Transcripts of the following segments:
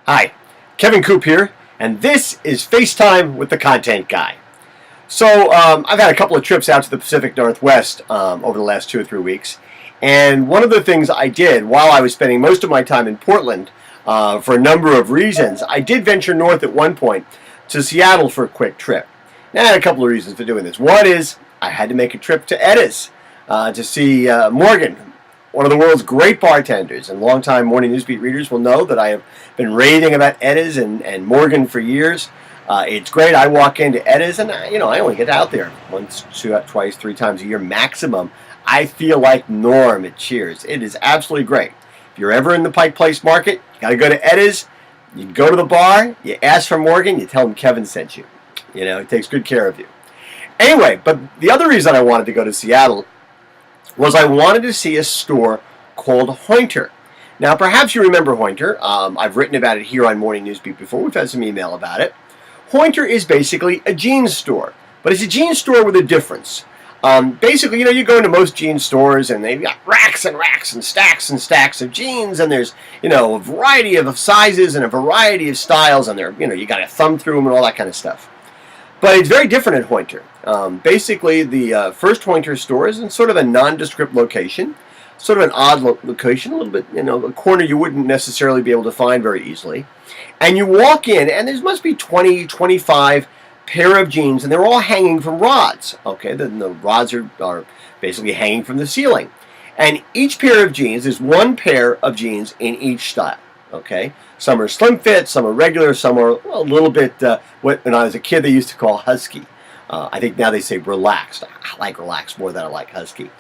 Hi, Kevin Coop here, and this is FaceTime with the Content Guy. So, I've had a couple of trips out to the Pacific Northwest over the last 2 or 3 weeks, and one of the things I did while I was spending most of my time in Portland for a number of reasons, I did venture north at one point to Seattle for a quick trip. Now, I had a couple of reasons for doing this. One is I had to make a trip to Edda's to see Morgan, one of the world's great bartenders, and longtime Morning Newsbeat readers will know that I have been raving about Edda's and Morgan for years. It's great. I walk into Edda's, and I only get out there once, twice, 3 times a year maximum. I feel like Norm at Cheers. It is absolutely great. If you're ever in the Pike Place Market, you got to go to Edda's. You go to the bar, you ask for Morgan, you tell him Kevin sent you. He takes good care of you. Anyway, but the other reason I wanted to go to Seattle was I wanted to see a store called Hointer. Now, perhaps you remember Hointer. I've written about it here on Morning Newsbeat before. We've had some email about it. Hointer is basically a jeans store, but it's a jeans store with a difference. Basically, you go into most jeans stores and they've got racks and racks and stacks of jeans, and there's, a variety of sizes and a variety of styles, and you got to thumb through them and all that kind of stuff. But it's very different at Hointer. Basically, the first Hointer store is in sort of a nondescript location, sort of an odd location, a little bit, a corner you wouldn't necessarily be able to find very easily. And you walk in, and there must be 20, 25 pair of jeans, and they're all hanging from rods. Okay, the rods are basically hanging from the ceiling. And each pair of jeans is one pair of jeans in each style. Okay, some are slim fit, some are regular, some are a little bit what when I was a kid they used to call husky. I think now they say relaxed. I like relaxed more than I like husky.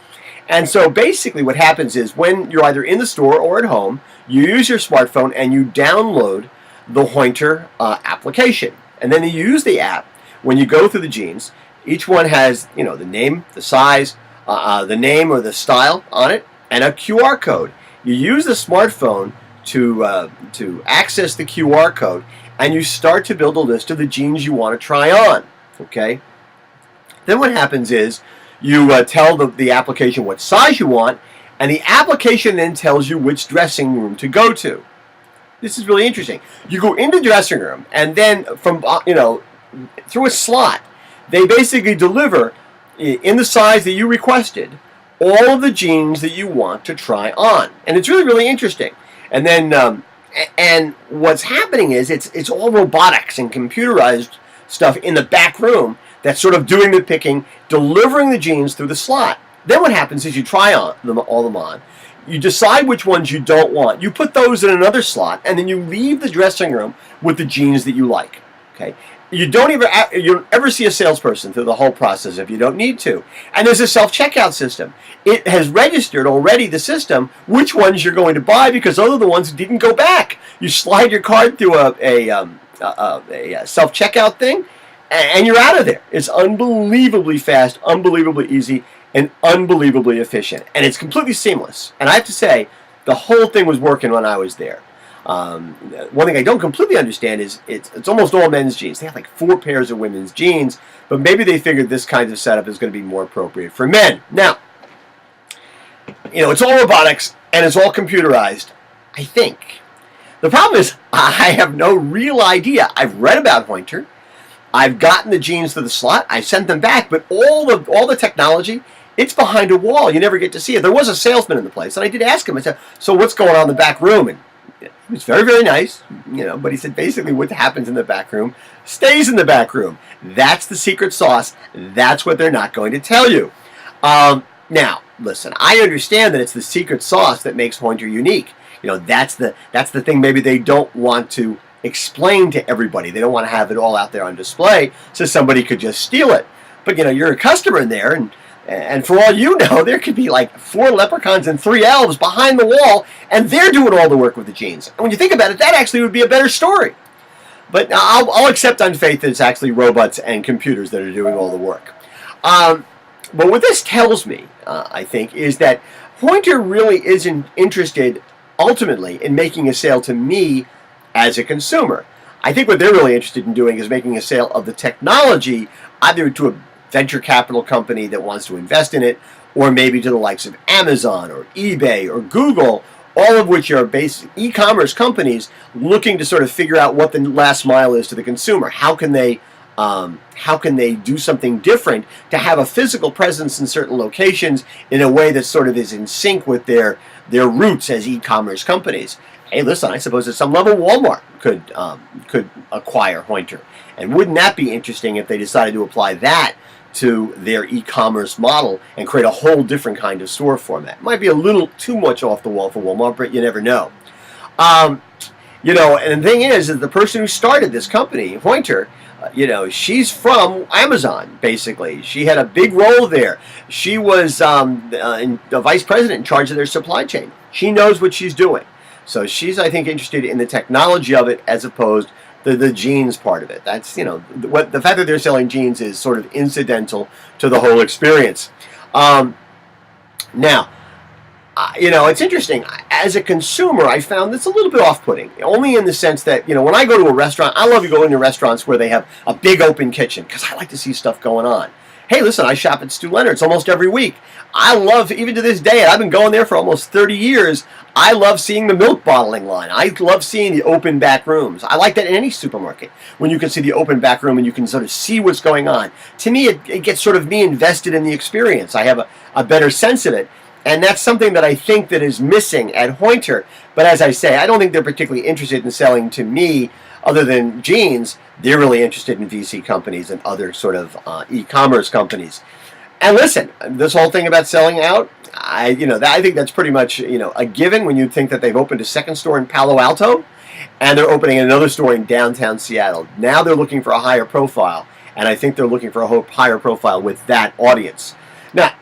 And so basically what happens is when you're either in the store or at home, you use your smartphone and you download the Hointer application. And then you use the app when you go through the jeans. Each one has, the name, the size, the name or the style on it, and a QR code. You use the smartphone to access the QR code, and you start to build a list of the jeans you want to try on. Okay. Then what happens is you tell the application what size you want, and the application then tells you which dressing room to go to. This is really interesting. You go into the dressing room, and then from through a slot, they basically deliver in the size that you requested all of the jeans that you want to try on, and it's really, really interesting. And then and what's happening is it's all robotics and computerized stuff in the back room that's sort of doing the picking, delivering the jeans through the slot. Then what happens is you try all them on. You decide which ones you don't want. You put those in another slot, and then you leave the dressing room with the jeans that you like. Okay. You don't ever see a salesperson through the whole process if you don't need to. And there's a self-checkout system. It has registered already the system which ones you're going to buy because those are the ones that didn't go back. You slide your card through a self-checkout thing, and you're out of there. It's unbelievably fast, unbelievably easy, and unbelievably efficient. And it's completely seamless. And I have to say, the whole thing was working when I was there. One thing I don't completely understand is it's almost all men's jeans. They have like 4 pairs of women's jeans, but maybe they figured this kind of setup is going to be more appropriate for men. Now, it's all robotics and it's all computerized, I think. The problem is I have no real idea. I've read about Hointer. I've gotten the jeans to the slot. I sent them back, but all the technology, it's behind a wall. You never get to see it. There was a salesman in the place, and I did ask him. I said, "So what's going on in the back room?" And he was very, very nice, but he said basically what happens in the back room stays in the back room. That's the secret sauce. That's what they're not going to tell you. Now, listen, I understand that it's the secret sauce that makes Hointer unique. That's the thing maybe they don't want to explain to everybody. They don't want to have it all out there on display so somebody could just steal it. But, you're a customer in there, and for all you know, there could be like 4 leprechauns and 3 elves behind the wall, and they're doing all the work with the jeans. And when you think about it, that actually would be a better story. But I'll accept on faith that it's actually robots and computers that are doing all the work. But what this tells me, I think, is that Hointer really isn't interested ultimately in making a sale to me as a consumer. I think what they're really interested in doing is making a sale of the technology either to a venture capital company that wants to invest in it, or maybe to the likes of Amazon or eBay or Google all of which are basic e-commerce companies looking to sort of figure out what the last mile is to the consumer. How can they do something different to have a physical presence in certain locations in a way that sort of is in sync with their roots as e-commerce companies? Hey, listen, I suppose at some level Walmart could acquire Hointer. And wouldn't that be interesting if they decided to apply that to their e-commerce model and create a whole different kind of store format? Might be a little too much off the wall for Walmart, but you never know. And the thing is the person who started this company, Hointer, she's from Amazon, basically. She had a big role there. She was the vice president in charge of their supply chain. She knows what she's doing. So she's, I think, interested in the technology of it as opposed to the jeans part of it. That's, the fact that they're selling jeans is sort of incidental to the whole experience. Now, it's interesting. As a consumer, I found this a little bit off-putting, only in the sense that, when I go to a restaurant, I love to go into restaurants where they have a big open kitchen because I like to see stuff going on. Hey, listen, I shop at Stu Leonard's almost every week. I love, even to this day, I've been going there for almost 30 years, I love seeing the milk bottling line. I love seeing the open back rooms. I like that in any supermarket, when you can see the open back room and you can sort of see what's going on. To me, it gets sort of me invested in the experience. I have a better sense of it. And that's something that I think that is missing at Hointer. But as I say, I don't think they're particularly interested in selling to me other than jeans. They're really interested in VC companies and other sort of e-commerce companies. And listen, this whole thing about selling out, I think that's pretty much, a given when you think that they've opened a second store in Palo Alto and they're opening another store in downtown Seattle. Now they're looking for a higher profile, and I think they're looking for a higher profile with that audience. Now,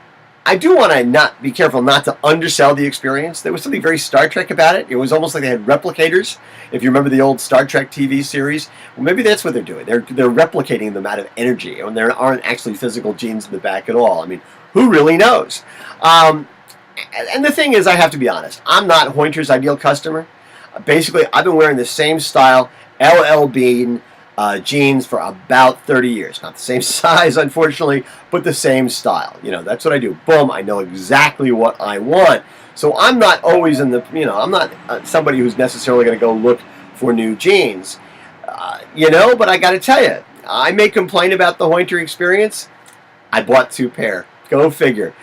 I do want to not be careful not to undersell the experience. There was something very Star Trek about it. It was almost like they had replicators. If you remember the old Star Trek TV series, well, maybe that's what they're doing. They're replicating the amount of energy, and there aren't actually physical jeans in the back at all. I mean, who really knows? And the thing is, I have to be honest. I'm not Hointer's ideal customer. Basically, I've been wearing the same style LL Bean jeans for about 30 years. Not the same size, unfortunately, but the same style. That's what I do. Boom, I know exactly what I want. So I'm not always I'm not somebody who's necessarily going to go look for new jeans. But I got to tell you, I may complain about the Hointer experience. I bought 2 pair. Go figure.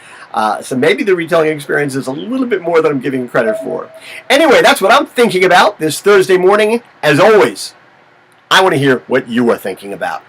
So maybe the retailing experience is a little bit more than I'm giving credit for. Anyway, that's what I'm thinking about this Thursday morning. As always, I want to hear what you are thinking about.